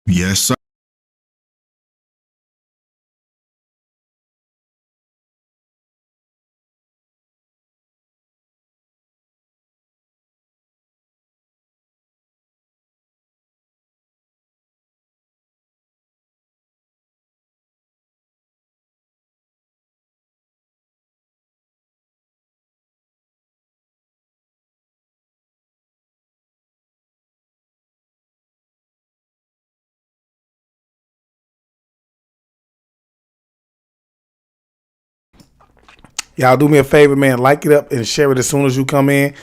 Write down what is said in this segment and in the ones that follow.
Yes, sir. Y'all do me a favor, man. Like it up and share it as soon as you come in.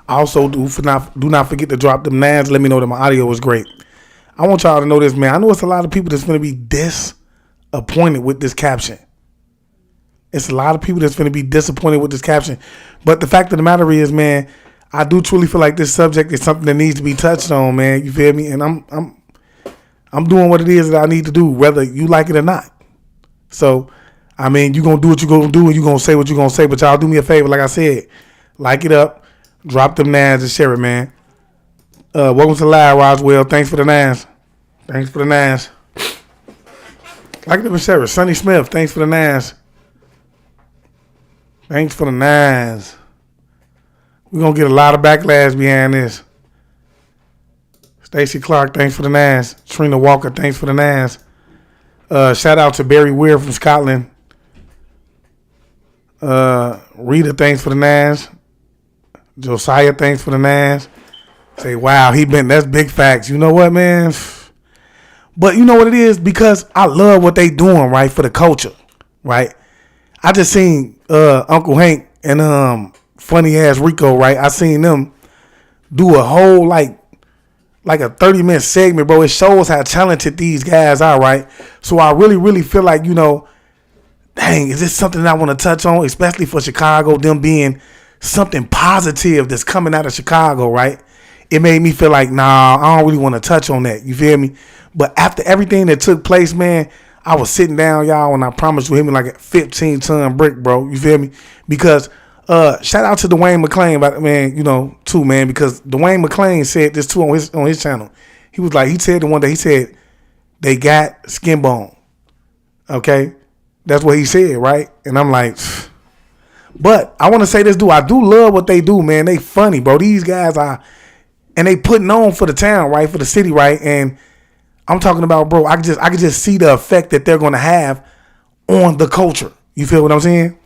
Also, do not forget to drop them names. Let me know that my audio was great. I want y'all to know this, man. I know it's a lot of people that's going to be disappointed with this caption. It's a lot of people that's going to be disappointed with this caption. But the fact of the matter is, man, I do truly feel like this subject is something that needs to be touched on, man. You feel me? And I'm doing what it is that I need to do, whether you like it or not. So, I mean, you going to do what you going to do and you going to say what you going to say. But y'all do me a favor, like I said. Like it up. Drop them nines and share it, man. Welcome to Live, Roswell. Thanks for the nines. Thanks for the nines. Like it up and share it. Sonny Smith, thanks for the nines. Thanks for the nines. We're going to get a lot of backlash behind this. Stacey Clark, thanks for the nines. Trina Walker, thanks for the nines. Shout out to Barry Weir from Scotland. Rita, thanks for the nines. Josiah, thanks for the nines. Say, wow, that's big facts. You know what, man? But you know what it is? Because I love what they doing, right, for the culture, right? I just seen Uncle Hank and funny ass Rico, right? I seen them do a whole like a 30-minute segment, bro. It shows how talented these guys are, right? So I really, really feel like, dang, is this something that I want to touch on, especially for Chicago, them being something positive that's coming out of Chicago, right? It made me feel like, nah, I don't really want to touch on that. You feel me? But after everything that took place, man, I was sitting down, y'all, and I promise you hit me like a 15-ton brick, bro. You feel me? Because shout out to Dwayne McClain, man, too, man, because Dwayne McClain said this too on his channel. He said the one day, he said, they got skin bone. Okay? That's what he said, right? And I'm like, but I want to say this, dude. I do love what they do, man. They funny, bro. These guys are, and they putting on for the town, right? For the city, right? And I'm talking about, bro, I could just see the effect that they're going to have on the culture. You feel what I'm saying?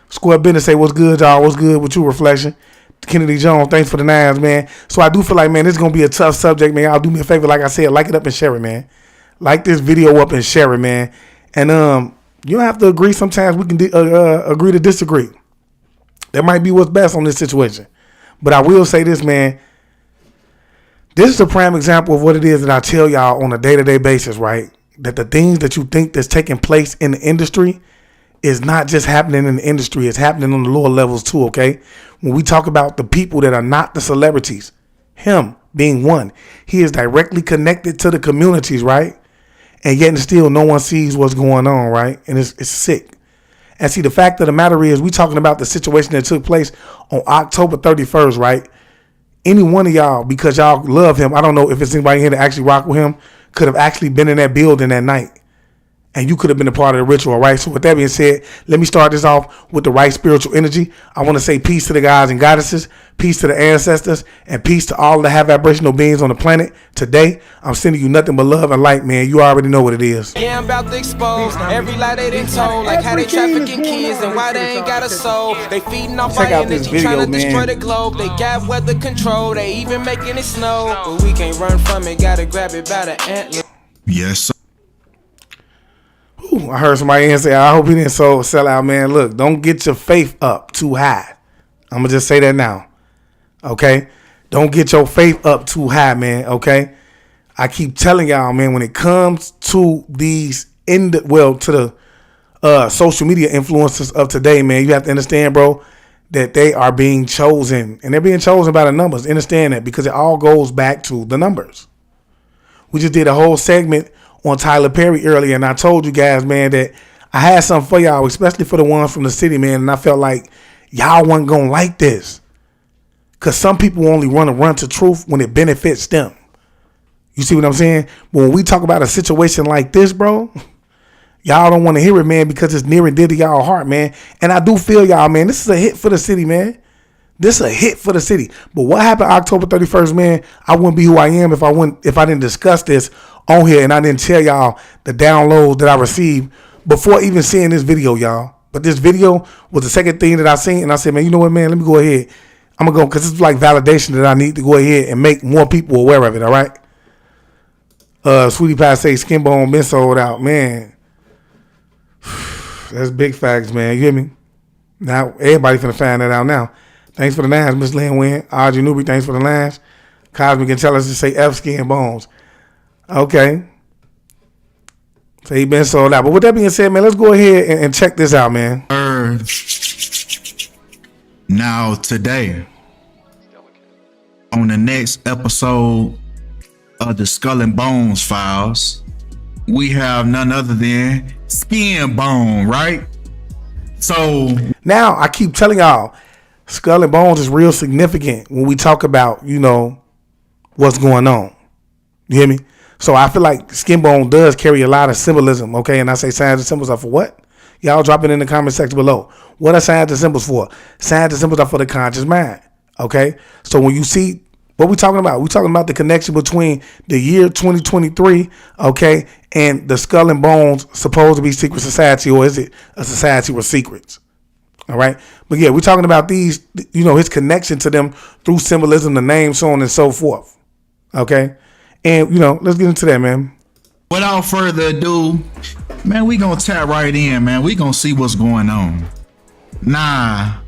Square Business say, what's good, y'all? What's good with you, Reflection? Kennedy Jones, thanks for the nines, man. So I do feel like, man, this is going to be a tough subject, man. Y'all do me a favor, like I said, like it up and share it, man. Like this video up and share it, man. And you don't have to agree. Sometimes we can agree to disagree. That might be what's best on this situation. But I will say this, man. This is a prime example of what it is that I tell y'all on a day-to-day basis, right? That the things that you think that's taking place in the industry is not just happening in the industry. It's happening on the lower levels too, okay? When we talk about the people that are not the celebrities, him being one, he is directly connected to the communities, right? And yet and still no one sees what's going on, right? And it's sick. And see, the fact of the matter is we talking about the situation that took place on October 31st, right? Any one of y'all, because y'all love him, I don't know if it's anybody here that actually rock with him, could have actually been in that building that night. And you could have been a part of the ritual, right? So with that being said, let me start this off with the right spiritual energy. I want to say peace to the gods and goddesses, peace to the ancestors, and peace to all the high vibrational beings on the planet. Today, I'm sending you nothing but love and light, man. You already know what it is. Yeah, I'm about to expose every lie they done told, like how they trafficking kids and why they ain't got a soul. They feeding off our energy, trying to destroy the globe. They got weather control, they even making it snow. But we can't run from it, gotta grab it by the antler. Yes, sir. Ooh, I heard somebody in say, I hope he didn't sell out, man. Look, don't get your faith up too high. I'm going to just say that now. Okay? Don't get your faith up too high, man. Okay? I keep telling y'all, man, when it comes to these, to the social media influencers of today, man, you have to understand, bro, that they are being chosen. And they're being chosen by the numbers. Understand that, because it all goes back to the numbers. We just did a whole segment on Tyler Perry earlier, and I told you guys, man, that I had something for y'all, especially for the ones from the city, man, and I felt like y'all wasn't going to like this, because some people only want to run to truth when it benefits them. You see what I'm saying? But when we talk about a situation like this, bro, y'all don't want to hear it, man, because it's near and dear to y'all heart, man. And I do feel y'all, man. This is a hit for the city, man. This is a hit for the city. But what happened October 31st, man? I wouldn't be who I am if I didn't discuss this on here and I didn't tell y'all the downloads that I received before even seeing this video, y'all. But this video was the second thing that I seen, and I said, man, you know what, man? Let me go ahead. I'm gonna go because it's like validation that I need to go ahead and make more people aware of it. All right. Sweetie Pie say skin bone been sold out, man. That's big facts, man. You hear me? Now everybody finna find that out now. Thanks for the lines, Miss Lynn Wynn. Audrey Newby, thanks for the lines. Cosmic can tell us to say F skin bones. Okay. So he been sold out. But with that being said, man, let's go ahead and check this out, man. Now today, on the next episode of the Skull and Bones Files, we have none other than Skin Bone, right? So now I keep telling y'all, Skull and Bones is real significant when we talk about, you know, what's going on. You hear me? So I feel like Skin Bone does carry a lot of symbolism, okay? And I say signs and symbols are for what? Y'all drop it in the comment section below. What are signs and symbols for? Signs and symbols are for the conscious mind, okay? So when you see what we talking about, we're talking about the connection between the year 2023, okay, and the Skull and Bones supposed to be secret society, or is it a society with secrets? All right. But yeah, we're talking about these, you know, his connection to them through symbolism, the name, so on and so forth. Okay. And, you know, let's get into that, man. Without further ado, man, we gonna tap right in, man. We gonna see what's going on. Nah.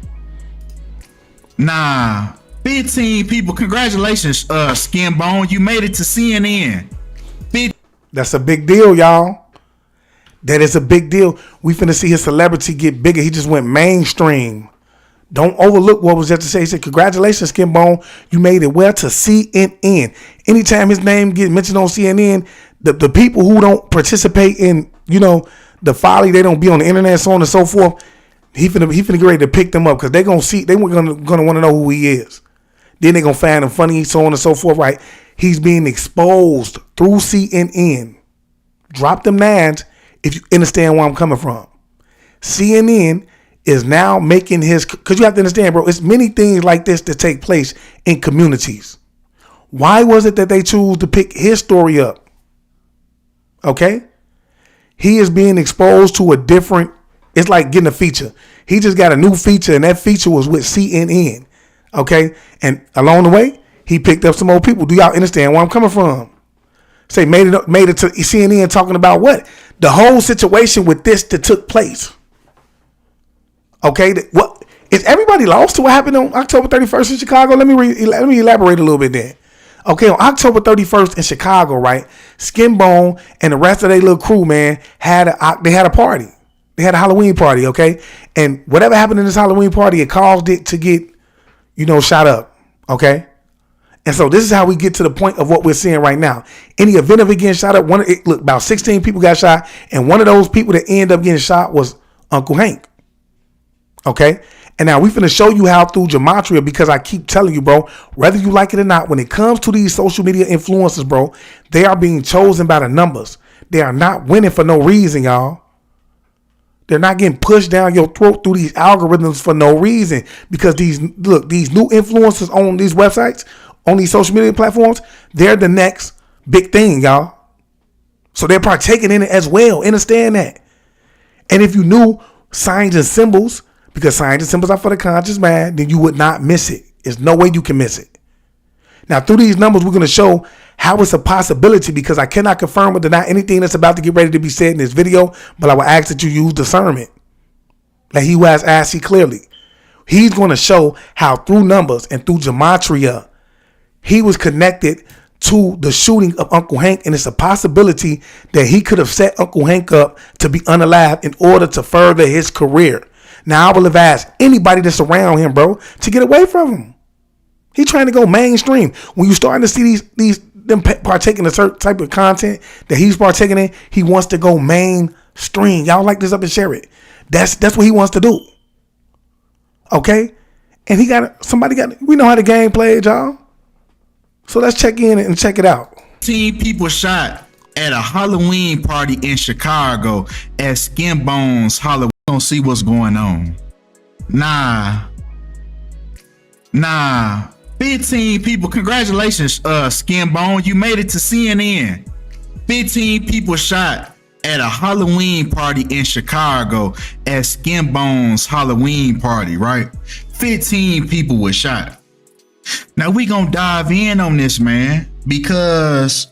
15 people. Congratulations, Skin Bone. You made it to CNN. That's a big deal, y'all. That is a big deal. We finna see his celebrity get bigger. He just went mainstream. Don't overlook what was just to say. He said, congratulations, Skin Bone. You made it well to CNN. Anytime his name gets mentioned on CNN, the people who don't participate in, you know, the folly, they don't be on the internet, so on and so forth, he finna get ready to pick them up because they gonna want to know who he is. Then they gonna find him funny, so on and so forth, right? He's being exposed through CNN. Drop them nines if you understand where I'm coming from. CNN is now making his, because you have to understand, bro, it's many things like this that take place in communities. Why was it that they choose to pick his story up? Okay? He is being exposed to a different, it's like getting a feature. He just got a new feature, and that feature was with CNN. Okay? And along the way, he picked up some old people. Do y'all understand where I'm coming from? Say made it to CNN talking about what? The whole situation with this that took place. Okay, what is everybody lost to what happened on October 31st in Chicago? Let me elaborate a little bit there. Okay, on October 31st in Chicago, right? Skin Bone and the rest of their little crew, man, had a party. They had a Halloween party, okay? And whatever happened in this Halloween party, it caused it to get, you know, shot up, okay? And so this is how we get to the point of what we're seeing right now. In the event of it getting shot up, look, about 16 people got shot, and one of those people that ended up getting shot was Uncle Hank. Okay? And now we finna show you how through Gematria, because I keep telling you, bro, whether you like it or not, when it comes to these social media influencers, bro, they are being chosen by the numbers. They are not winning for no reason, y'all. They're not getting pushed down your throat through these algorithms for no reason, because these new influencers on these websites, on these social media platforms, they're the next big thing, y'all. So they're partaking in it as well. Understand that. And if you knew signs and symbols, because signs and symbols are for the conscious mind, then you would not miss it. There's no way you can miss it. Now, through these numbers, we're going to show how it's a possibility, because I cannot confirm or deny anything that's about to get ready to be said in this video, but I will ask that you use discernment. Like he who has eyes see clearly. He's going to show how through numbers and through Gematria, he was connected to the shooting of Uncle Hank, and it's a possibility that he could have set Uncle Hank up to be unalive in order to further his career. Now, I will advise anybody that's around him, bro, to get away from him. He's trying to go mainstream. When you're starting to see them partaking in a certain type of content that he's partaking in, he wants to go mainstream. Y'all like this up and share it. That's what he wants to do. Okay? And we know how the game plays, y'all. So let's check in and check it out. 15 people shot at a Halloween party in Chicago at Skin Bones Halloween. Don't see what's going on. Nah. 15 people. Congratulations, Skin Bone. You made it to CNN. 15 people shot at a Halloween party in Chicago at Skin Bones Halloween party, right? 15 people were shot. Now we gonna dive in on this, man, because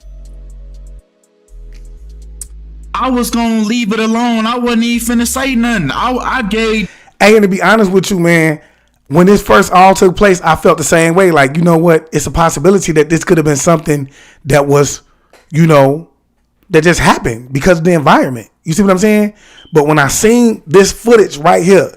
I was gonna leave it alone. I wasn't even finna say nothing. I gave. Hey, and to be honest with you, man, when this first all took place, I felt the same way. Like, you know what? It's a possibility that this could have been something that was, you know, that just happened because of the environment. You see what I'm saying? But when I seen this footage right here,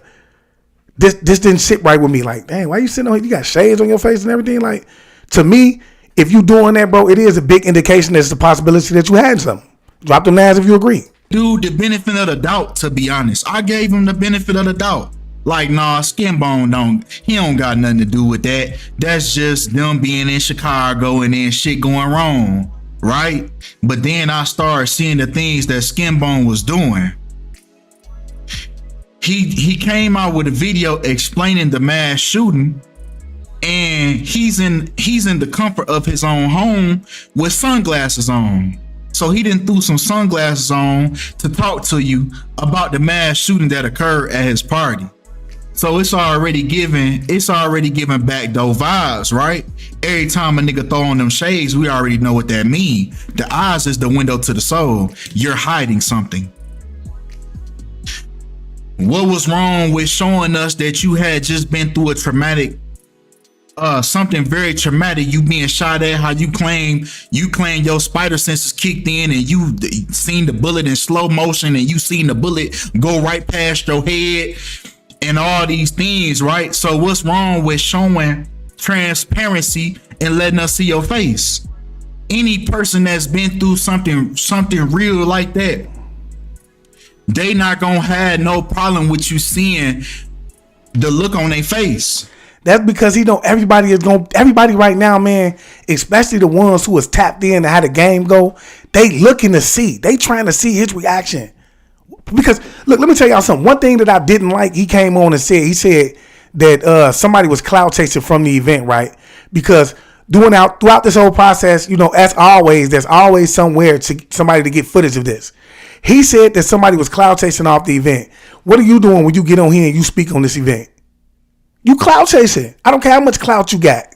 this didn't sit right with me. Like, dang, why you sitting on here? You got shades on your face and everything. Like, to me, if you doing that, bro, it is a big indication that it's a possibility that you had something. Drop them names if you agree. Dude, the benefit of the doubt, to be honest. I gave him the benefit of the doubt. Like, nah, Skin Bone don't got nothing to do with that. That's just them being in Chicago and then shit going wrong, right? But then I started seeing the things that Skin Bone was doing. He came out with a video explaining the mass shooting, and he's in the comfort of his own home with sunglasses on. So he done threw some sunglasses on to talk to you about the mass shooting that occurred at his party. So it's already giving backdoor vibes, right? Every time a nigga throw on them shades, we already know what that mean. The eyes is the window to the soul. You're hiding something. What was wrong with showing us that you had just been through a traumatic, something very traumatic? You being shot at, how you claim your spider senses kicked in and you seen the bullet in slow motion and you seen the bullet go right past your head and all these things, right? So what's wrong with showing transparency and letting us see your face? Any person that's been through something real like that, they not gonna have no problem with you seeing the look on their face. That's because everybody right now, man, especially the ones who is tapped in to how the game go, they looking to see. They trying to see his reaction. Because look, let me tell y'all something. One thing that I didn't like, he came on and said that somebody was cloud chasing from the event, right? Because throughout this whole process, you know, as always, there's always somewhere to somebody to get footage of this. He said that somebody was cloud chasing off the event. What are you doing when you get on here and you speak on this event? You cloud chasing. I don't care how much clout you got.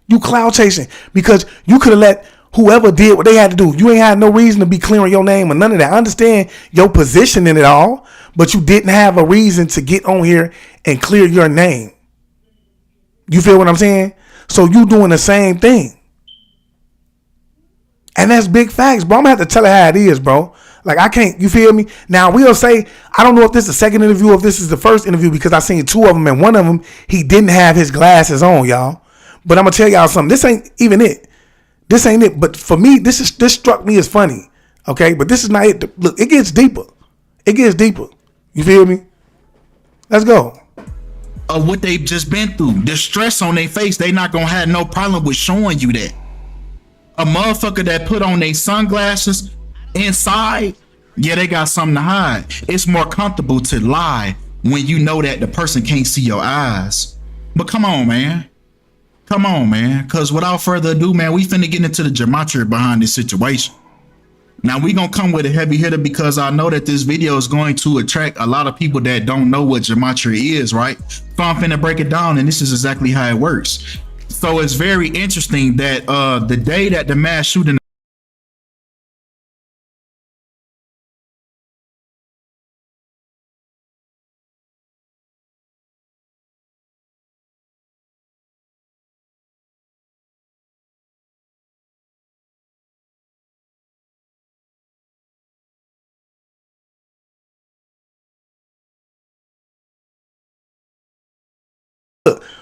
You cloud chasing because you could have let whoever did what they had to do. You ain't had no reason to be clearing your name or none of that. I understand your position in it all, but you didn't have a reason to get on here and clear your name. You feel what I'm saying? So you doing the same thing. And that's big facts, bro. I'm gonna have to tell it how it is, bro. Like, I can't, you feel me? Now, we'll say, I don't know if this is the second interview or if this is the first interview because I seen two of them, and one of them, he didn't have his glasses on, y'all. But I'm going to tell y'all something. This ain't even it. This ain't it. But for me, this struck me as funny, okay? But this is not it. Look, it gets deeper. It gets deeper. You feel me? Let's go. Of what they've just been through. The stress on their face, they not going to have no problem with showing you that. A motherfucker that put on their sunglasses inside, yeah, they got something to hide. It's more comfortable to lie when you know that the person can't see your eyes. But come on, man. Because without further ado, man, we finna get into the gematria behind this situation. Now, we gonna come with a heavy hitter because I know that this video is going to attract a lot of people that don't know what gematria is, right? So I'm finna break it down, and this is exactly how it works. So it's very interesting that the day that the mass shooting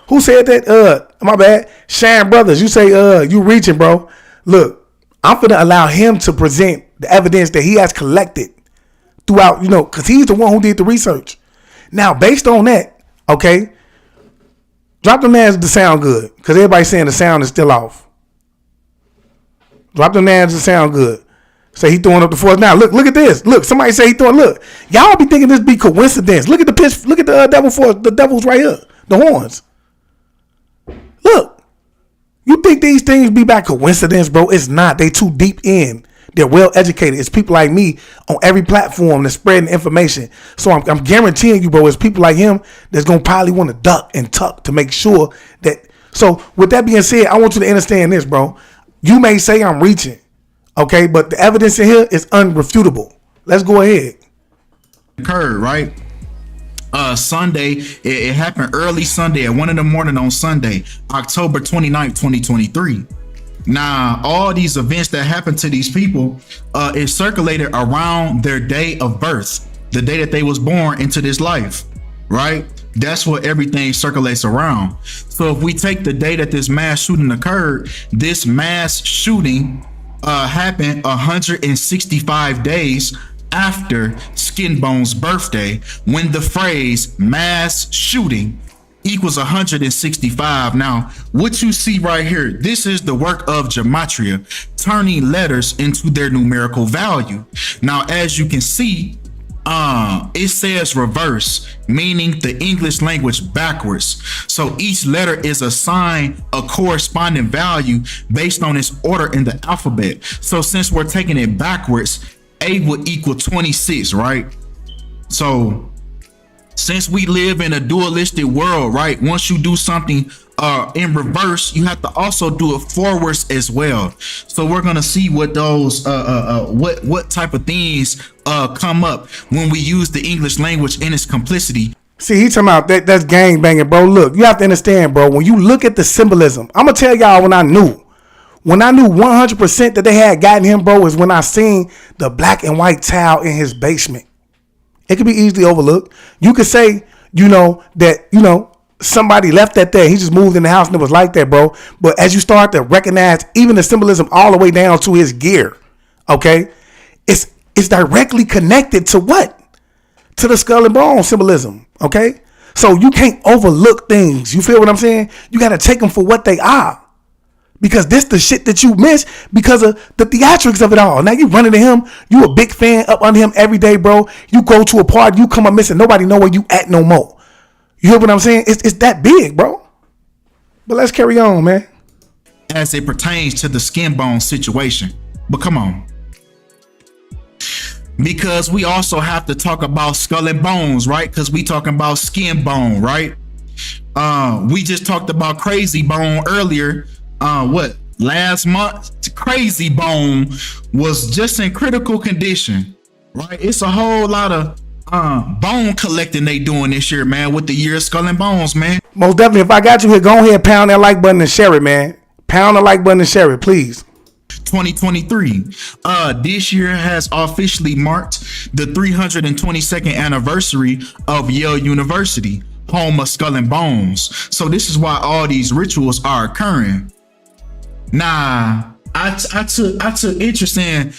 Who said that? My bad. Shine Brothers, you say you reaching, bro. Look, I'm finna allow him to present the evidence that he has collected throughout, you know, because he's the one who did the research. Now, based on that, okay, drop the man to sound good, because everybody's saying the sound is still off. Drop them names and sound good. Say he throwing up the force. Now look at this. Look, somebody say he throwing. Look, y'all be thinking this be coincidence. Look at the pitch. Look at the devil force. The devil's right here. The horns. Look, you think these things be by coincidence, bro? It's not. They too deep in. They're well educated. It's people like me on every platform that's spreading information. So I'm guaranteeing you, bro, it's people like him that's gonna probably want to duck and tuck to make sure that. So with that being said, I want you to understand this, bro. You may say I'm reaching. Okay, but the evidence in here is unrefutable. Let's go ahead. Occurred, right? Sunday, it happened early Sunday at 1 a.m. on Sunday, October 29th, 2023. Now, all these events that happened to these people, it circulated around their day of birth, the day that they was born into this life, right? That's what everything circulates around. So if we take the day that this mass shooting occurred, this mass shooting happened 165 days after Skin Bone's birthday, when the phrase mass shooting equals 165. Now, what you see right here, this is the work of Gematria, turning letters into their numerical value. Now, as you can see, it says reverse, meaning the English language backwards. So each letter is assigned a corresponding value based on its order in the alphabet. So since we're taking it backwards, A would equal 26, right? So since we live in a dualistic world, right? Once you do something in reverse, you have to also do it forwards as well. So we're gonna see what those what type of things come up when we use the English language in its complicity. See, he talking about that's gang banging, bro. Look, you have to understand, bro. When you look at the symbolism, I'm gonna tell y'all when I knew 100% that they had gotten him, bro, is when I seen the black and white tile in his basement. It could be easily overlooked. You could say, that, somebody left that there. He just moved in the house and it was like that, bro. But as you start to recognize even the symbolism all the way down to his gear, okay, it's directly connected to what? To the skull and bone symbolism, okay? So you can't overlook things. You feel what I'm saying? You got to take them for what they are. Because this the shit that you miss because of the theatrics of it all. Now you running to him. You a big fan up under him every day, bro. You go to a party, you come up missing. Nobody know where you at no more. You hear what I'm saying? It's that big, bro. But let's carry on, man. As it pertains to the Skin Bone situation. But come on. Because we also have to talk about skull and bones, right? Because we talking about skin bone, right? We just talked about Crazy Bone earlier. Last month? Crazy Bone was just in critical condition, right? It's a whole lot of bone collecting they doing this year, man, with the year of Skull and Bones, man. Most definitely. If I got you here, go ahead, pound that like button and share it, man. Pound the like button and share it, please. 2023. This year has officially marked the 322nd anniversary of Yale University, home of Skull and Bones. So this is why all these rituals are occurring. Nah, I took interest in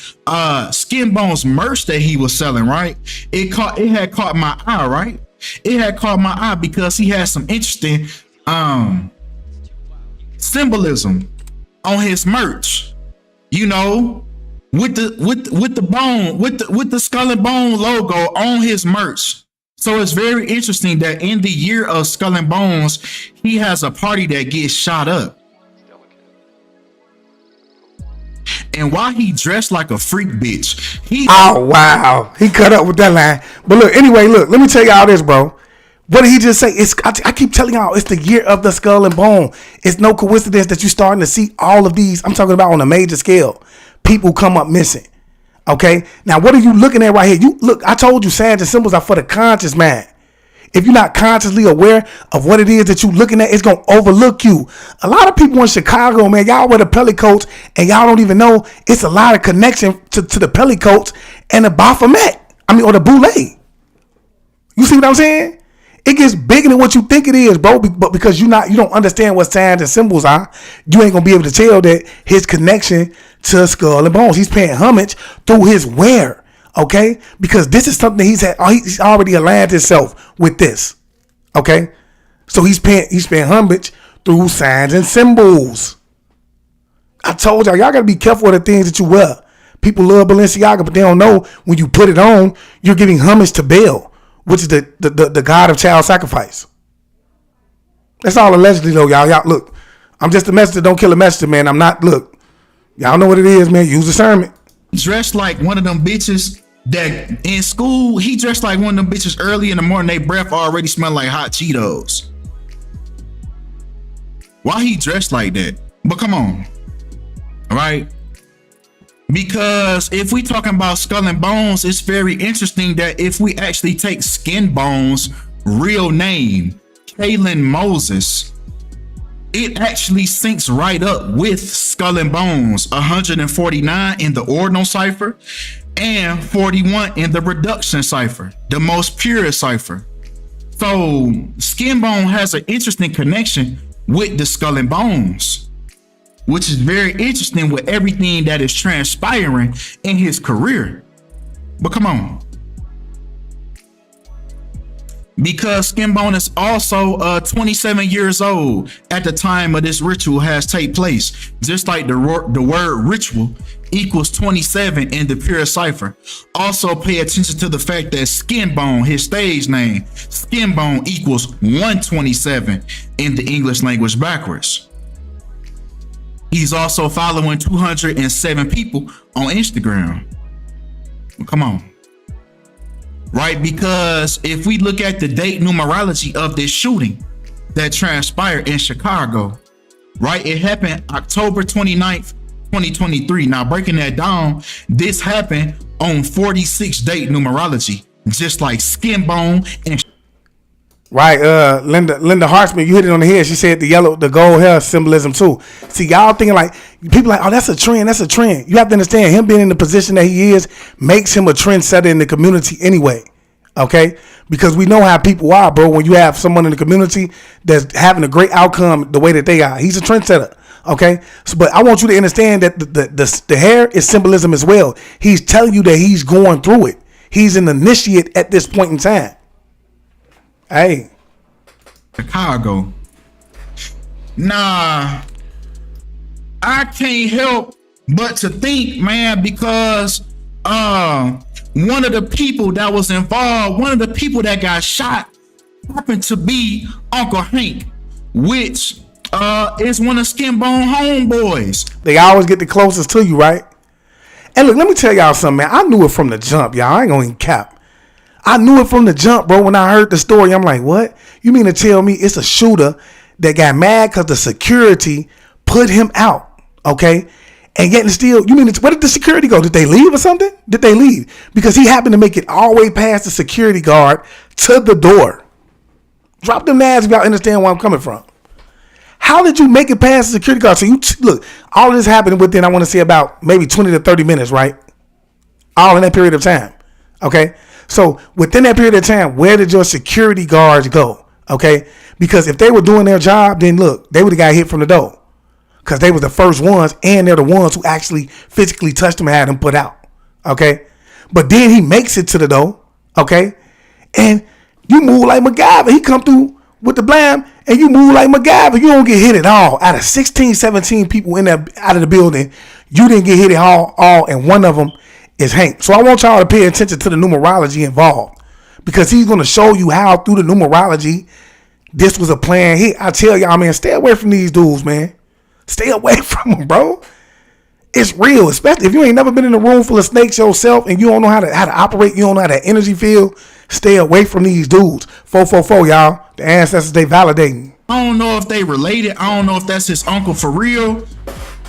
Skin Bone's merch that he was selling, right? It had caught my eye, right? It had caught my eye because he had some interesting symbolism on his merch. With the Skull and Bone logo on his merch. So it's very interesting that in the year of Skull and Bones, he has a party that gets shot up. And why he dressed like a freak bitch? Oh, wow. He cut up with that line. But look, anyway, let me tell y'all this, bro. What did he just say? I keep telling y'all, it's the year of the Skull and Bone. It's no coincidence that you're starting to see all of these. I'm talking about on a major scale. People come up missing. Okay? Now, what are you looking at right here? I told you signs and symbols are for the conscious mind. If you're not consciously aware of what it is that you're looking at, it's going to overlook you. A lot of people in Chicago, man, y'all wear the pellicoats and y'all don't even know it's a lot of connection to the pellicoats and the Baphomet. Or the Boule. You see what I'm saying? It gets bigger than what you think it is, bro. But because you don't understand what signs and symbols are, you ain't going to be able to tell that his connection to Skull and Bones. He's paying homage through his wear. Okay, because this is something he's already aligned himself with this. Okay, so he's paying homage through signs and symbols. I told y'all gotta be careful of the things that you wear. People love Balenciaga, but they don't know when you put it on, you're giving homage to Baal, which is the god of child sacrifice. That's all allegedly though, y'all. Y'all look, I'm just a messenger. Don't kill a messenger, man. I'm not. Look, y'all know what it is, man. Use discernment. Dressed like one of them bitches that in school. He dressed like one of them bitches early in the morning. They breath already smell like hot Cheetos. Why he dressed like that? But come on, all right? Because if we talking about skull and bones, it's very interesting that if we actually take Skin Bones' real name, Kalen Moses, it actually syncs right up with Skull and Bones 149 in the ordinal cipher and 41 in the reduction cipher, the most pure cipher. So Skin Bone has an interesting connection with the Skull and Bones, which is very interesting with everything that is transpiring in his career. But come on. Because Skin Bone is also 27 years old at the time of this ritual has take place. Just like the word ritual equals 27 in the pure cipher. Also pay attention to the fact that Skin Bone, his stage name, Skin Bone equals 127 in the English language backwards. He's also following 207 people on Instagram. Come on. Right? Because if we look at the date numerology of this shooting that transpired in Chicago, right? It happened October 29th, 2023. Now, breaking that down, this happened on 46 date numerology, just like Skin Bone and right, Linda Hartsman, you hit it on the head. She said the gold hair symbolism too. See, y'all thinking like, people like, oh, that's a trend. You have to understand, him being in the position that he is makes him a trendsetter in the community anyway. Okay? Because we know how people are, bro. When you have someone in the community that's having a great outcome the way that they are, he's a trendsetter. Okay? So, but I want you to understand that the hair is symbolism as well. He's telling you that he's going through it. He's an initiate at this point in time. Hey, Chicago. Nah, I can't help but to think, man, because one of the people that was involved, one of the people that got shot happened to be Uncle Hank, which is one of Skin Bone homeboys. They always get the closest to you, right? And look, let me tell y'all something, man. I knew it from the jump, y'all. I ain't gonna even cap. I knew it from the jump, bro. When I heard the story, I'm like, what? You mean to tell me it's a shooter that got mad because the security put him out, okay? And yet and still, you mean, where did the security go? Did they leave or something? Did they leave? Because he happened to make it all the way past the security guard to the door. Drop them nads if y'all understand where I'm coming from. How did you make it past the security guard? So you, look, all of this happened within, I want to say about maybe 20 to 30 minutes, right? All in that period of time, okay? So within that period of time, where did your security guards go? Okay, because if they were doing their job, then look, they would have got hit from the door because they were the first ones, and they're the ones who actually physically touched him and had him put out. Okay, but then he makes it to the door. Okay, and you move like MacGyver. He come through with the blam, and you move like MacGyver. You don't get hit at all. Out of 16, 17 people in there out of the building, you didn't get hit at all, and one of them is Hank. So I want y'all to pay attention to the numerology involved, because he's going to show you how through the numerology this was a plan hit. I tell y'all, man, stay away from these dudes, man. Stay away from them, bro. It's real, especially if you ain't never been in a room full of snakes yourself and you don't know how to operate, you don't know how that energy feel. Stay away from these dudes. 444, y'all. The ancestors, they validating. I don't know if they related. I don't know if that's his uncle for real.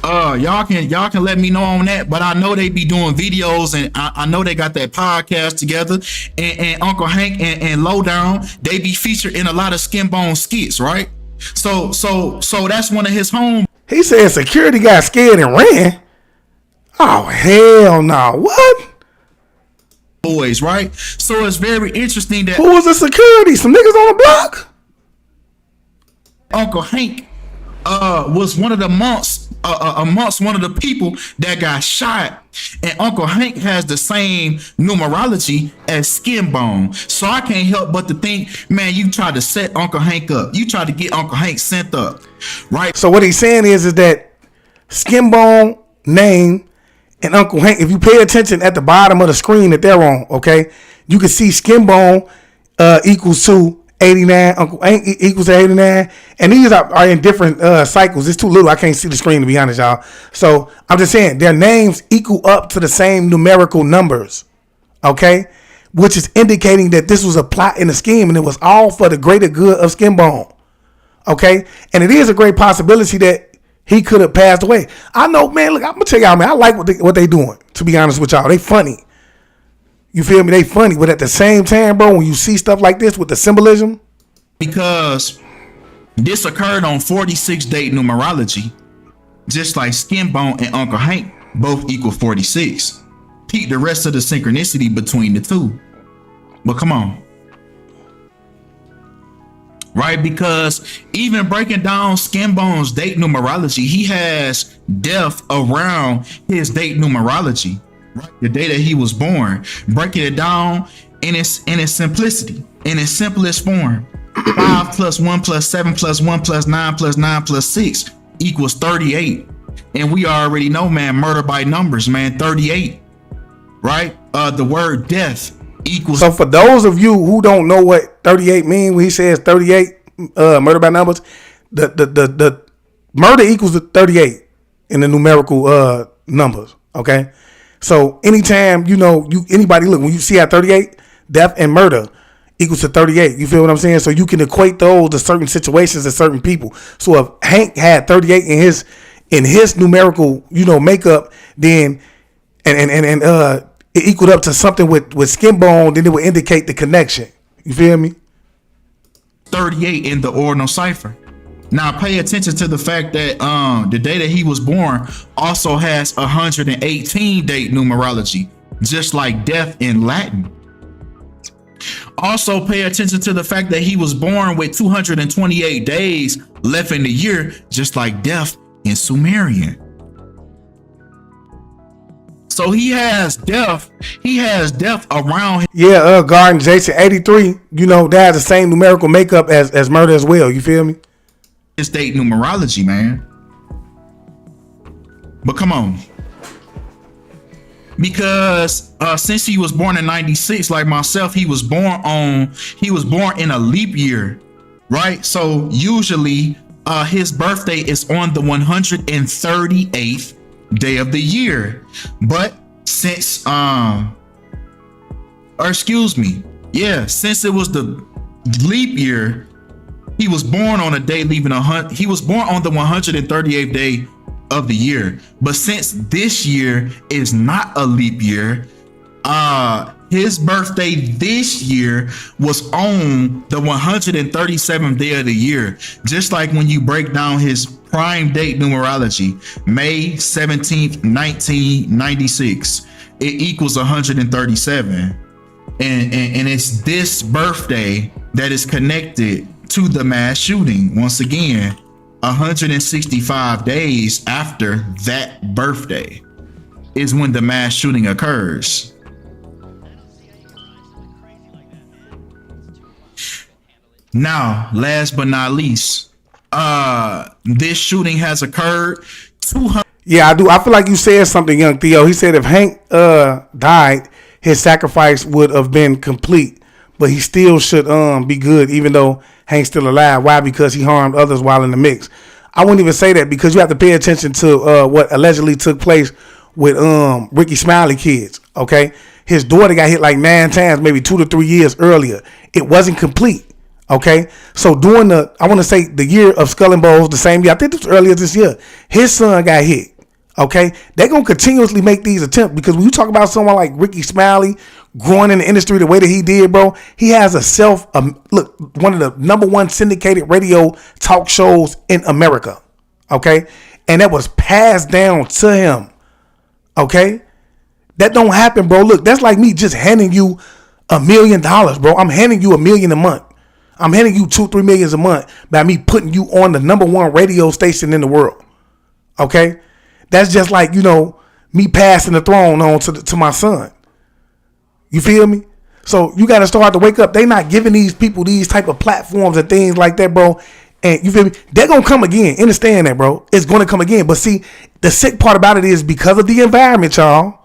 Y'all can let me know on that, but I know they be doing videos, and I know they got that podcast together, and Uncle Hank and Lowdown, they be featured in a lot of Skin Bone skits, right? So that's one of his home. He said security got scared and ran. Oh, hell no. What? Boys, right? So it's very interesting that who was the security? Some niggas on the block? Uncle Hank was one of the monks amongst one of the people that got shot, and Uncle Hank has the same numerology as Skin Bone. So I can't help but to think, man, you tried to set Uncle Hank up. You tried to get Uncle Hank sent up, right? So what he's saying is that Skin Bone name and Uncle Hank. If you pay attention at the bottom of the screen that they're on, okay, you can see Skin Bone equals to 89. Uncle Hank equals to 89. And these are in different cycles. It's too little. I can't see the screen, to be honest, y'all. So I'm just saying their names equal up to the same numerical numbers, okay, which is indicating that this was a plot and a scheme, and it was all for the greater good of Skin Bone, okay. And it is a great possibility that he could have passed away. I know, man. Look, I'm gonna tell y'all, man. I like what they doing. To be honest with y'all, they funny. You feel me? They funny, but at the same time, bro, when you see stuff like this with the symbolism, because this occurred on 46 date numerology, just like Skin Bone and Uncle Hank both equal 46. Peep the rest of the synchronicity between the two. But come on. Right, because even breaking down Skin Bone's date numerology, he has death around his date numerology, right? The day that he was born, breaking it down in its simplicity, in its simplest form. 5 plus 1 plus 7 plus 1 plus 9 plus 9 plus 6 equals 38. And we already know, man, murder by numbers, man, 38, right? The word death equals. So for those of you who don't know what 38 mean when he says 38, murder by numbers, the murder equals to 38 in the numerical numbers. Okay. So anytime, anybody look, when you see at 38, death and murder equals to 38. You feel what I'm saying? So you can equate those to certain situations and certain people. So if Hank had 38 in his numerical, makeup, then and it equaled up to something with Skin Bone, then it would indicate the connection. You feel me? 38 in the ordinal cipher. Now pay attention to the fact that the day that he was born also has 118 date numerology, just like death in Latin. Also pay attention to the fact that he was born with 228 days left in the year, just like death in Sumerian. So he has death around him. Yeah, Garden Jason 83, that has the same numerical makeup as murder as well. You feel me? His date numerology, man. But come on. Because since he was born in 96, like myself, he was born in a leap year, right? So usually his birthday is on the 138th day of the year. But since since it was the leap year, he was born on a day he was born on the 138th day of the year. But since this year is not a leap year, his birthday this year was on the 137th day of the year. Just like when you break down his prime date numerology, May 17th, 1996, it equals 137. And it's this birthday that is connected to the mass shooting. Once again, 165 days after that birthday is when the mass shooting occurs. Now, last but not least, this shooting has occurred 200. Yeah, I do. I feel like you said something, young Theo. He said if Hank died, his sacrifice would have been complete, but he still should be good, even though Hank's still alive. Why? Because he harmed others while in the mix. I wouldn't even say that, because you have to pay attention to what allegedly took place with Ricky Smiley kids. Okay, his daughter got hit like 9 times, maybe 2 to 3 years earlier. It wasn't complete. Okay, so during I want to say the year of Skull and Bones, the same year, I think it was earlier this year, his son got hit. Okay, they're going to continuously make these attempts, because when you talk about someone like Ricky Smiley growing in the industry the way that he did, bro, he has one of the #1 syndicated radio talk shows in America. Okay, and that was passed down to him. Okay, that don't happen, bro. Look, that's like me just handing you $1 million, bro. I'm handing you $1 million a month. I'm handing you 2-3 millions a month by me putting you on the #1 radio station in the world. Okay, that's just like, me passing the throne on to my son. You feel me? So you got to start to wake up. They not giving these people these type of platforms and things like that, bro, And you feel me? They're gonna come again. Understand that, bro. It's gonna come again. But see, the sick part about it is because of the environment, y'all.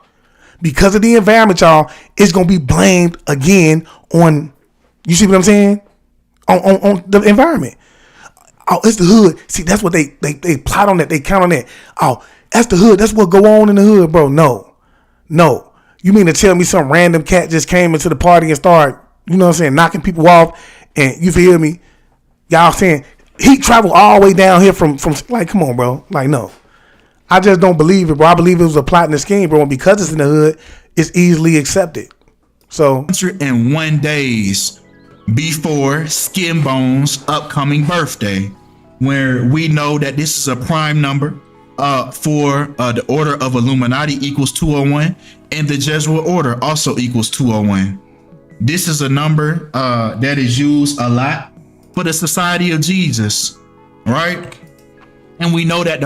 Because of the environment, y'all, it's gonna be blamed again on. You see what I'm saying? On the environment. Oh, it's the hood. See, that's what they plot on that. They count on that. Oh, that's the hood. That's what go on in the hood, bro. No. You mean to tell me some random cat just came into the party and started, you know what I'm saying, knocking people off, and you feel me? Y'all saying he traveled all the way down here from like, come on, bro. Like, no. I just don't believe it, bro. I believe it was a plot and a scheme, bro. And because it's in the hood, it's easily accepted. So 101 days before Skin Bones' upcoming birthday, where we know that this is a prime number for the order of Illuminati equals 201, and the Jesuit order also equals 201. This is a number that is used a lot for the Society of Jesus, right? And we know that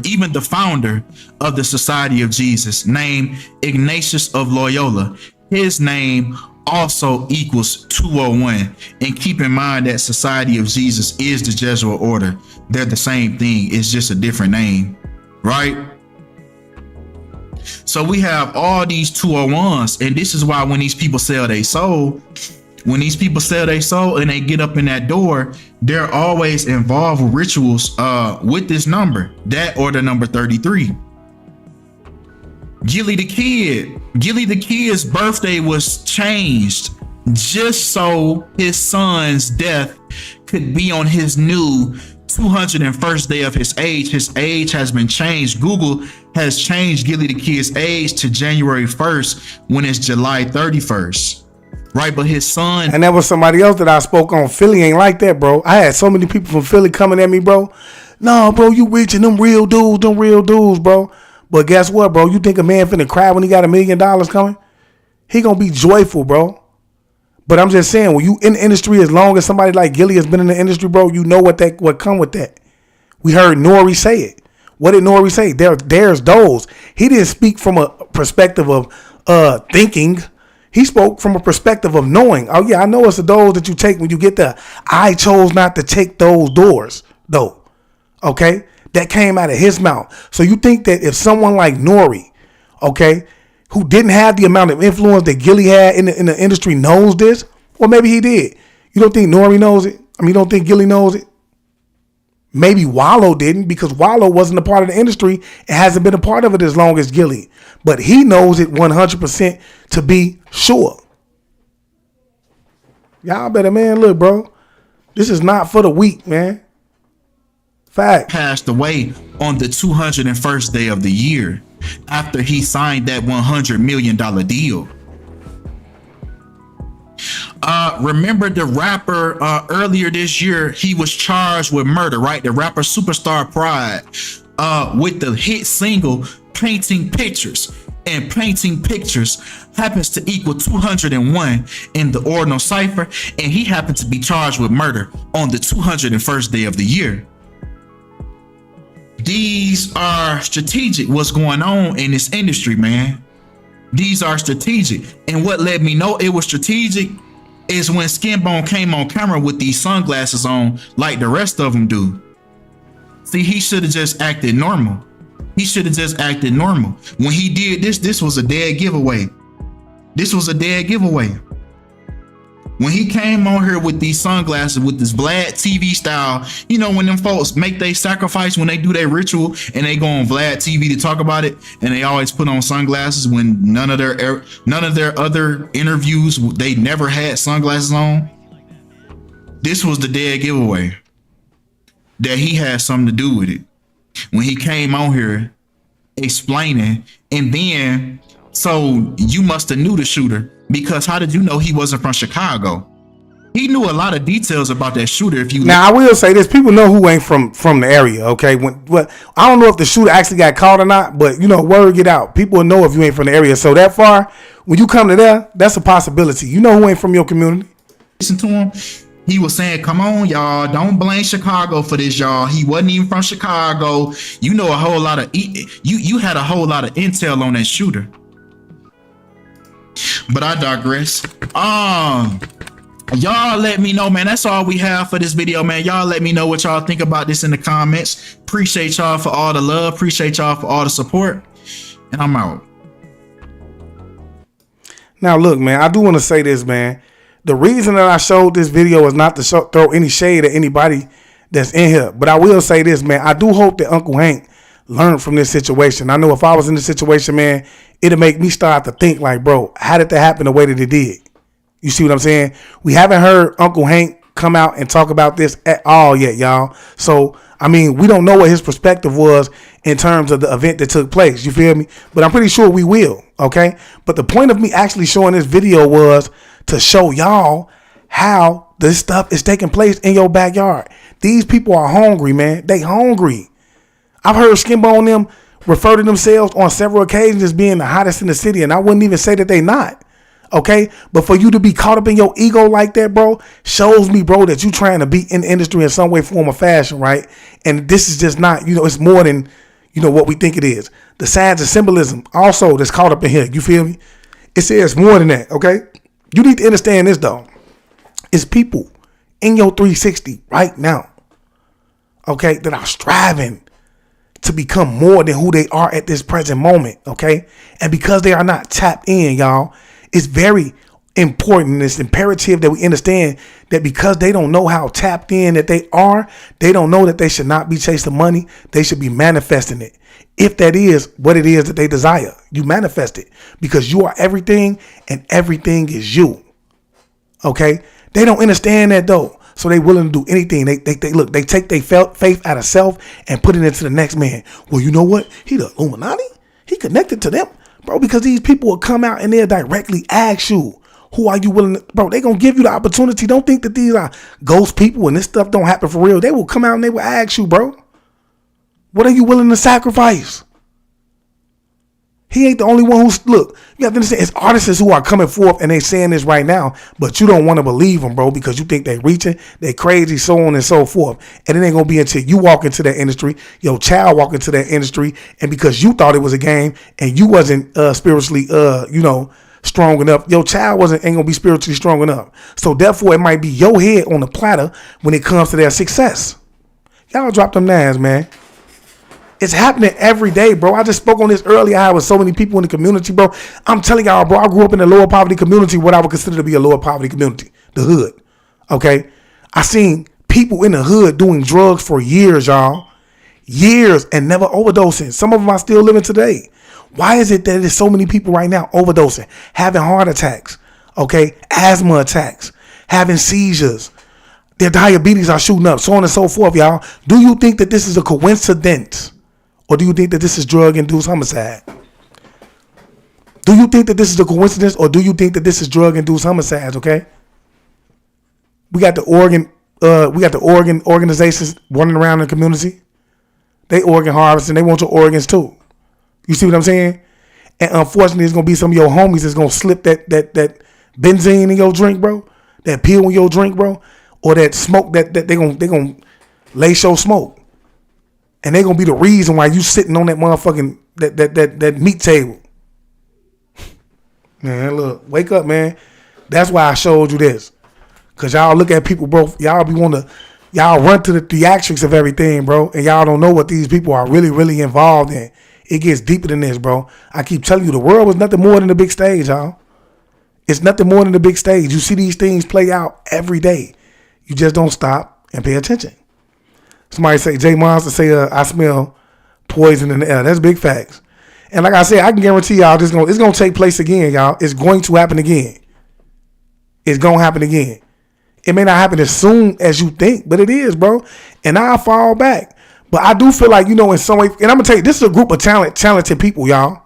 even the founder of the Society of Jesus, named Ignatius of Loyola, his name also equals 201. And keep in mind that Society of Jesus is the Jesuit order. They're the same thing. It's just a different name, right? So we have all these 201s, and this is why when these people sell their soul, and they get up in that door, they're always involved with rituals with this number, that or the number 33. Gilly the Kid's birthday was changed just so his son's death could be on his new 201st day of his age. His age has been changed. Google has changed Gilly the Kid's age to January 1st when it's July 31st. Right, but his son... And that was somebody else that I spoke on. Philly ain't like that, bro. I had so many people from Philly coming at me, bro. No, bro, you reaching them real dudes, bro. But guess what, bro? You think a man finna cry when he got $1 million coming? He gonna be joyful, bro. But I'm just saying, when you in the industry, as long as somebody like Gilly has been in the industry, bro, you know what come with that. We heard Nori say it. What did Nori say? There's those. He didn't speak from a perspective of thinking. He spoke from a perspective of knowing. Oh yeah, I know it's the doors that you take when you get there. I chose not to take those doors, though. Okay? That came out of his mouth. So you think that if someone like Nori, okay, who didn't have the amount of influence that Gilly had in the industry knows this? Or maybe he did. You don't think Nori knows it? I mean, you don't think Gilly knows it? Maybe Wallow didn't, because Wallow wasn't a part of the industry and hasn't been a part of it as long as Gilly. But he knows it 100% to be sure. Y'all better, man, look, bro. This is not for the weak, man. Fact. Passed away on the 201st day of the year after he signed that $100 million deal. Remember the rapper earlier this year, he was charged with murder, right? The rapper Superstar Pride with the hit single Painting Pictures. And Painting Pictures happens to equal 201 in the ordinal cipher, and he happened to be charged with murder on the 201st day of the year. These are strategic, what's going on in this industry, man. These are strategic. And what let me know it was strategic is when Skinbone came on camera with these sunglasses on like the rest of them do. See, he should have just acted normal. When he did this was a dead giveaway. When he came on here with these sunglasses, with this Vlad TV style, you know, when them folks make they sacrifice, when they do their ritual and they go on Vlad TV to talk about it, and they always put on sunglasses when none of their other interviews, they never had sunglasses on. This was the dead giveaway that he had something to do with it. When he came on here explaining, and then, so you must have knew the shooter, because how did you know he wasn't from Chicago? He knew a lot of details about that shooter. Now I will say this: people know who ain't from the area. Okay, I don't know if the shooter actually got caught or not, but you know, word get out. People will know if you ain't from the area. So that far, when you come to there, that's a possibility. You know who ain't from your community. Listen to him. He was saying, "Come on, y'all, don't blame Chicago for this, y'all. He wasn't even from Chicago. You know a whole lot of you had a whole lot of intel on that shooter." But I digress. Y'all let me know, man. That's all we have for this video, man. Y'all let me know what y'all think about this in the comments. Appreciate y'all for all the love. Appreciate y'all for all the support. And I'm out. Now, look, man, I do want to say this, man. The reason that I showed this video is not to throw any shade at anybody that's in here. But I will say this, man. I do hope that Uncle Hank learned from this situation. I know if I was in this situation, man, it'll make me start to think like, bro, how did that happen the way that it did? You see what I'm saying? We haven't heard Uncle Hank come out and talk about this at all yet, y'all. So, I mean, we don't know what his perspective was in terms of the event that took place. You feel me? But I'm pretty sure we will, okay? But the point of me actually showing this video was to show y'all how this stuff is taking place in your backyard. These people are hungry, man. They hungry. I've heard Skimbo and them refer to themselves on several occasions as being the hottest in the city, and I wouldn't even say that they not. Okay, but for you to be caught up in your ego like that, bro, shows me, bro, that you trying to be in the industry in some way, form, or fashion, right? And this is just not, it's more than, what we think it is. The signs of symbolism also that's caught up in here. You feel me? It says more than that. Okay, you need to understand this though. It's people in your 360 right now, okay, that are striving to become more than who they are at this present moment. Okay, and because they are not tapped in, y'all. It's very important. It's imperative that we understand that because they don't know how tapped in that they are, they don't know that they should not be chasing money. They should be manifesting it. If that is what it is that they desire, you manifest it because you are everything and everything is you. Okay. They don't understand that though. So they willing to do anything. They take their faith out of self and put it into the next man. Well, you know what? He the Illuminati. He connected to them. Bro, because these people will come out and they'll directly ask you, who are you willing to, bro, they going to give you the opportunity. Don't think that these are ghost people and this stuff don't happen for real. They will come out and they will ask you, bro, what are you willing to sacrifice? He ain't the only one who's, look, you have to understand, it's artists who are coming forth and they saying this right now, but you don't want to believe them, bro, because you think they reaching, they crazy, so on and so forth. And it ain't going to be until you walk into that industry, your child walk into that industry, and because you thought it was a game and you wasn't spiritually, strong enough, your child ain't going to be spiritually strong enough. So therefore, it might be your head on the platter when it comes to their success. Y'all drop them nines, man. It's happening every day, bro. I just spoke on this earlier. I was so many people in the community, bro. I'm telling y'all, bro, I grew up in a lower poverty community, what I would consider to be a lower poverty community, the hood. Okay. I seen people in the hood doing drugs for years, y'all. Years and never overdosing. Some of them are still living today. Why is it that there's so many people right now overdosing, having heart attacks, okay, asthma attacks, having seizures? Their diabetes are shooting up, so on and so forth, y'all. Do you think that this is a coincidence? Or do you think that this is drug-induced homicide? Do you think that this is a coincidence, or do you think that this is drug-induced homicides? Okay, we got the organ organizations running around in the community. They organ harvesting. They want your organs too. You see what I'm saying? And unfortunately, it's gonna be some of your homies that's gonna slip that benzene in your drink, bro. That pill in your drink, bro, or that smoke that they gonna lace your smoke. And they're going to be the reason why you sitting on that motherfucking, that meat table. Man, look, wake up, man. That's why I showed you this. Because y'all look at people, bro. Y'all run to the theatrics of everything, bro. And y'all don't know what these people are really, really involved in. It gets deeper than this, bro. I keep telling you, the world was nothing more than the big stage, y'all. It's nothing more than the big stage. You see these things play out every day. You just don't stop and pay attention. Somebody say, Jay Monster say, I smell poison in the air. That's big facts. And like I said, I can guarantee y'all it's going to take place again, y'all. It's going to happen again. It's going to happen again. It may not happen as soon as you think, but it is, bro. And I'll fall back. But I do feel like, in some way, and I'm going to tell you, this is a group of talented people, y'all.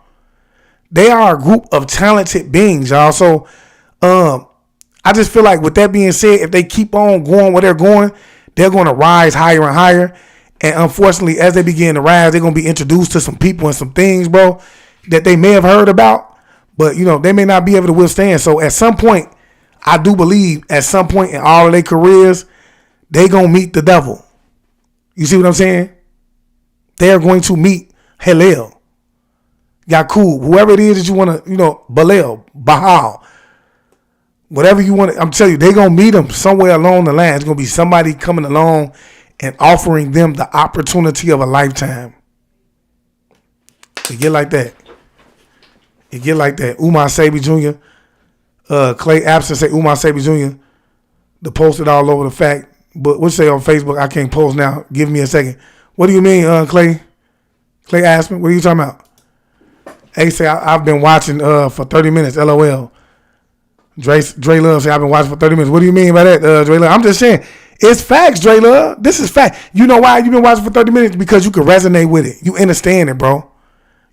They are a group of talented beings, y'all. So I just feel like with that being said, if they keep on going where they're going to rise higher and higher. And unfortunately, as they begin to rise, they're going to be introduced to some people and some things, bro, that they may have heard about, but, they may not be able to withstand. So at some point, I do believe at some point in all of their careers, they going to meet the devil. You see what I'm saying? They're going to meet Hillel, Yakub, whoever it is that you want to, Balel, Baal, Whatever you want, I'm telling you, they're going to meet them somewhere along the line. It's going to be somebody coming along and offering them the opportunity of a lifetime. It get like that. It get like that. Umar Sabi Jr., Clay Absent say Umar Sabi Jr., the posted all over the fact. But what you say on Facebook, I can't post now. Give me a second. What do you mean, Clay? Clay asked me, what are you talking about? Hey, say, I've been watching for 30 minutes, LOL. Dre Love say, I've been watching for 30 minutes. What do you mean by that, Dre Love? I'm just saying, it's facts, Dre Love. This is fact. You know why you've been watching for 30 minutes? Because you can resonate with it. You understand it, bro.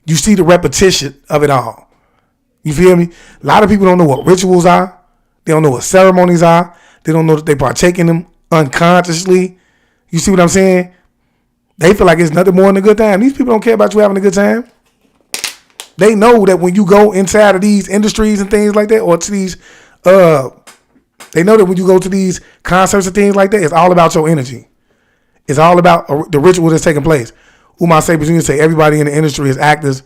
You see the repetition of it all. You feel me? A lot of people don't know what rituals are. They don't know what ceremonies are. They don't know that they partake in them unconsciously. You see what I'm saying? They feel like it's nothing more than a good time. These people don't care about you having a good time. They know that when you go inside of these industries and things like that, or to these, they know that when you go to these concerts and things like that, it's all about your energy. It's all about the ritual that's taking place. Umar Sabi Jr. say everybody in the industry is actors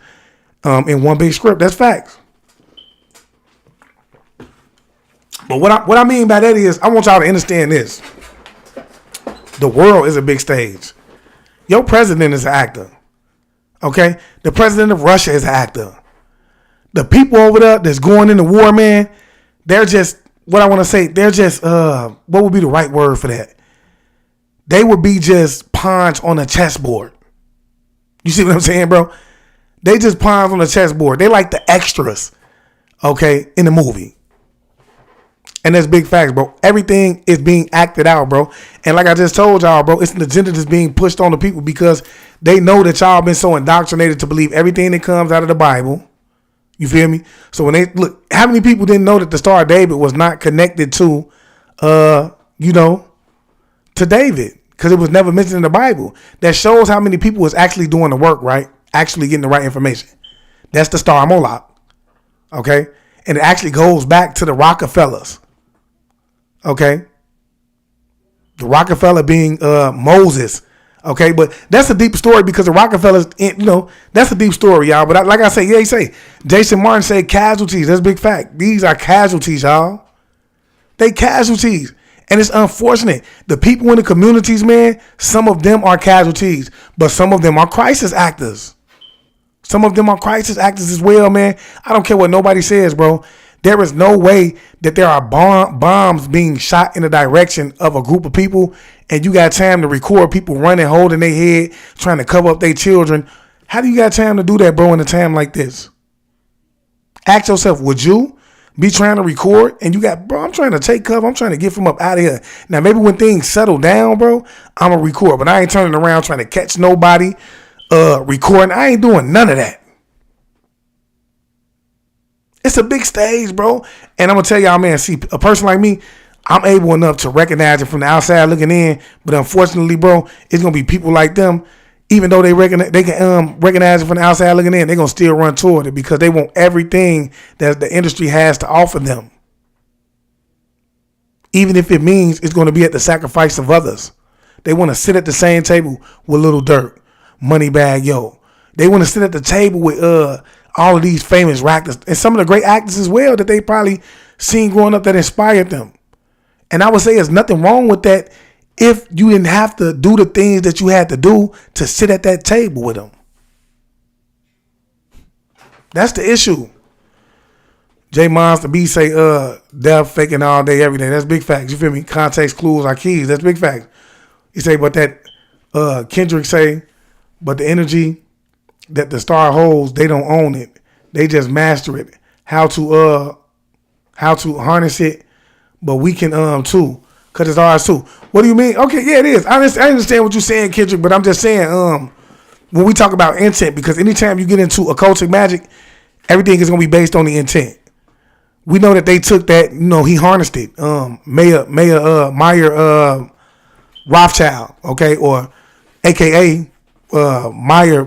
in one big script. That's facts. But what I mean by that is, I want y'all to understand this. The world is a big stage. Your president is an actor. Okay? The president of Russia is an actor. The people over there that's going into war, man, they're just, what I want to say, they're just, what would be the right word for that? They would be just pawns on a chessboard. You see what I'm saying, bro? They just pawns on the chessboard. They like the extras, okay, in the movie. And that's big facts, bro. Everything is being acted out, bro. And like I just told y'all, bro, it's an agenda that's being pushed on the people because they know that y'all been so indoctrinated to believe everything that comes out of the Bible. You feel me? So when they look, how many people didn't know that the Star of David was not connected to, to David? Because it was never mentioned in the Bible. That shows how many people was actually doing the work, right? Actually getting the right information. That's the Star of Moloch. Okay? And it actually goes back to the Rockefellers. Okay? The Rockefeller being Moses. Okay? But that's a deep story because the Rockefellers, that's a deep story, y'all. But like I say, yeah, he say, Jason Martin said casualties. That's a big fact. These are casualties, y'all. They casualties. And it's unfortunate. The people in the communities, man, some of them are casualties, but some of them are crisis actors. Some of them are crisis actors as well, man. I don't care what nobody says, bro. There is no way that there are bombs being shot in the direction of a group of people and you got time to record people running, holding their head, trying to cover up their children. How do you got time to do that, bro, in a time like this? Ask yourself, would you be trying to record and you got, bro, I'm trying to take cover. I'm trying to get from up out of here. Now, maybe when things settle down, bro, I'm going to record, but I ain't turning around trying to catch nobody recording. I ain't doing none of that. It's a big stage, bro. And I'm going to tell y'all, man, see, a person like me, I'm able enough to recognize it from the outside looking in. But unfortunately, bro, it's going to be people like them, even though they can recognize it from the outside looking in, they're going to still run toward it because they want everything that the industry has to offer them. Even if it means it's going to be at the sacrifice of others. They want to sit at the same table with Lil Durk, Moneybagg Yo. They want to sit at the table with all of these famous actors and some of the great actors as well that they probably seen growing up that inspired them. And I would say there's nothing wrong with that if you didn't have to do the things that you had to do to sit at that table with them. That's the issue. J Monster B say, death faking all day, every day. That's big facts. You feel me? Context clues are keys. That's big facts. He say, but that Kendrick say, but the energy that the star holds, they don't own it. They just master it. How to harness it, but we can too, cause it's ours too. What do you mean? Okay, yeah, it is. I understand what you're saying, Kendrick, but I'm just saying when we talk about intent, because anytime you get into occultic magic, everything is gonna be based on the intent. We know that they took that, he harnessed it. Meyer Rothschild, okay, or AKA Meyer,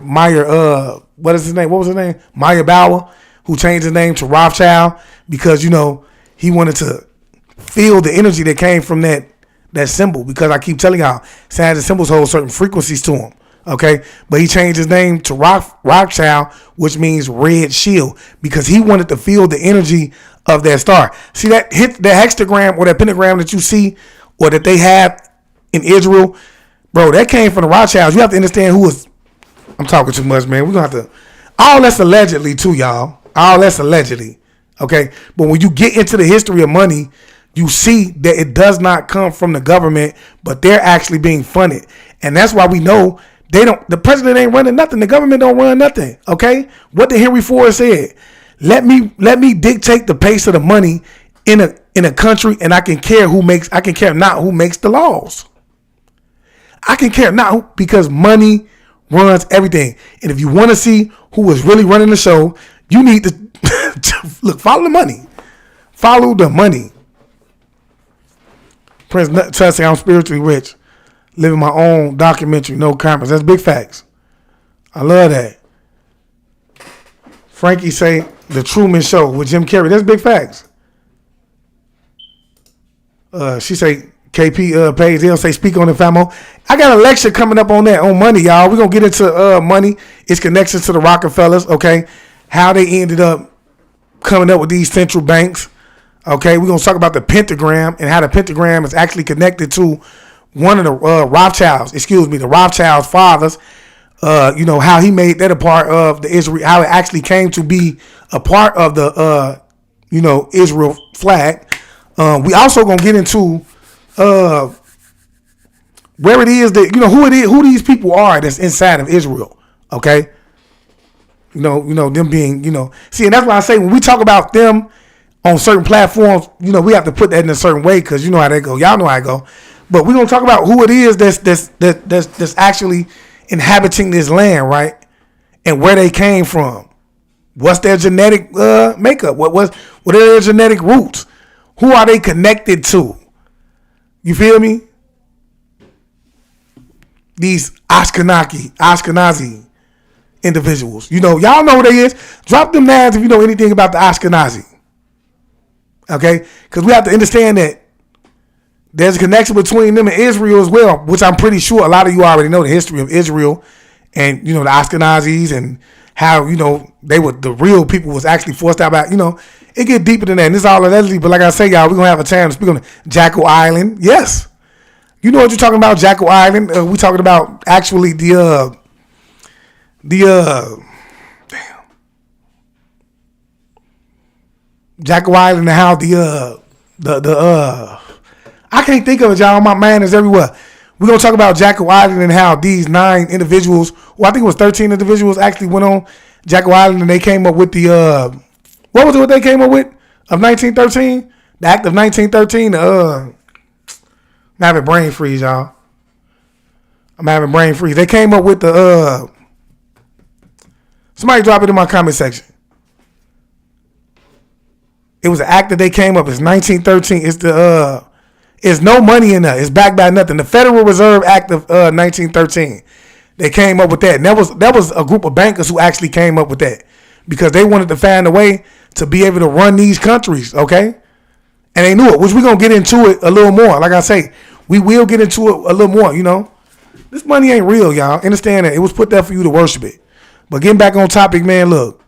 what is his name? What was his name? Meyer Bauer, who changed his name to Rothschild because, he wanted to feel the energy that came from that symbol, because I keep telling y'all, signs and symbols hold certain frequencies to them. Okay, but he changed his name to Rothschild, which means red shield, because he wanted to feel the energy of that star. See that hexagram or that pentagram that you see or that they have in Israel, bro, that came from the Rothschilds. You have to understand who was. I'm talking too much, man. We're going to have to. All that's allegedly, too, y'all. All that's allegedly. Okay? But when you get into the history of money, you see that it does not come from the government, but they're actually being funded. And that's why we know the president ain't running nothing. The government don't run nothing. Okay? What did Henry Ford said? Let me dictate the pace of the money in a country, and I can care not who makes the laws. I can care not who, because money runs everything. And if you want to see who is really running the show, you need to look, follow the money. Follow the money. Prince Nut tries to say I'm spiritually rich. Living my own documentary, no cameras. That's big facts. I love that. Frankie say The Truman Show with Jim Carrey. That's big facts. She say KP Page. They'll say speak on it, famo. I got a lecture coming up on that, on money, y'all. We're gonna get into money, its connections to the Rockefellers, okay? How they ended up coming up with these central banks. Okay, we're gonna talk about the pentagram and how the pentagram is actually connected to one of the the Rothschilds' fathers. How he made that a part of the Israel, how it actually came to be a part of the Israel flag. We also gonna get into where it is that who these people are that's inside of Israel. Okay, them being see, and that's why I say when we talk about them on certain platforms, we have to put that in a certain way because you know how they go. Y'all know how I go. But we're gonna talk about who it is that's actually inhabiting this land, right? And where they came from. What's their genetic makeup? What are their genetic roots? Who are they connected to? You feel me? These Ashkenazi individuals. Y'all know who they is. Drop them names if you know anything about the Ashkenazi. Okay? Because we have to understand that there's a connection between them and Israel as well, which I'm pretty sure a lot of you already know the history of Israel and, the Ashkenazis and how, they were the real people was actually forced out by, it get deeper than that. And this is all allegedly, but like I say, y'all, we're going to have a time to speak on Jackal Island. Yes. You know what you're talking about, Jackal Island. We're talking about actually Jackal Island and how I can't think of it, y'all. My mind is everywhere. We're going to talk about Jackal Island and how these 9 individuals, I think it was 13 individuals, actually went on Jackal Island and they came up with what they came up with of 1913? The act of 1913. I'm having brain freeze, y'all. They came up with somebody drop it in my comment section. It was an act that they came up. It's 1913. It's no money in there. It's backed by nothing. The Federal Reserve Act of 1913. They came up with that. And that was a group of bankers who actually came up with that because they wanted to find a way to be able to run these countries, okay? And they knew it, which we're going to get into it a little more. Like I say, we will get into it a little more, This money ain't real, y'all. Understand that. It was put there for you to worship it. But getting back on topic, man, look.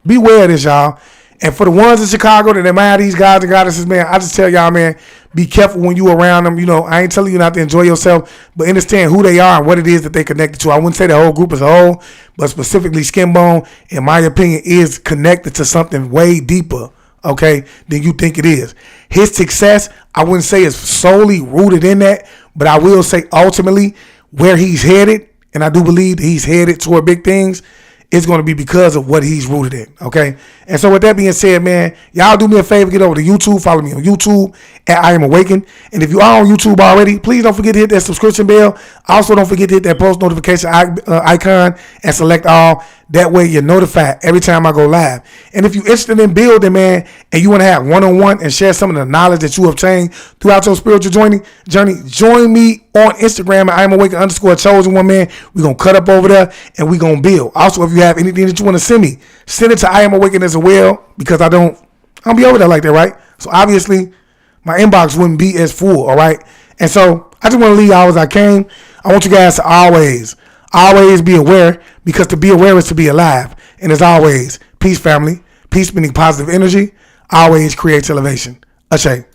Beware of this, y'all. And for the ones in Chicago that admire these gods and goddesses, man, I just tell y'all, man, be careful when you around them. I ain't telling you not to enjoy yourself, but understand who they are and what it is that they connected to. I wouldn't say the whole group as a whole, but specifically Skinbone, in my opinion, is connected to something way deeper, okay, than you think it is. His success, I wouldn't say is solely rooted in that, but I will say ultimately where he's headed, and I do believe that he's headed toward big things, it's going to be because of what he's rooted in, okay? And so with that being said, man, y'all do me a favor, get over to YouTube, follow me on YouTube at I Am Awakened. And if you are on YouTube already, please don't forget to hit that subscription bell. Also, don't forget to hit that post notification icon and select all. That way you're notified every time I go live. And if you're interested in building, man, and you want to have one-on-one and share some of the knowledge that you have obtained throughout your spiritual journey, join me on Instagram at I Am Awakened _chosen one, man. We're going to cut up over there and we're going to build. Also, if you have anything that you want to send me, send it to I Am Awakened as well, because I don't be over there like that, right? So obviously my inbox wouldn't be as full, all right? And so I just want to leave y'all as I came. I want you guys to always be aware, because to be aware is to be alive. And as always, peace, family. Peace meaning positive energy always creates elevation. Ashay.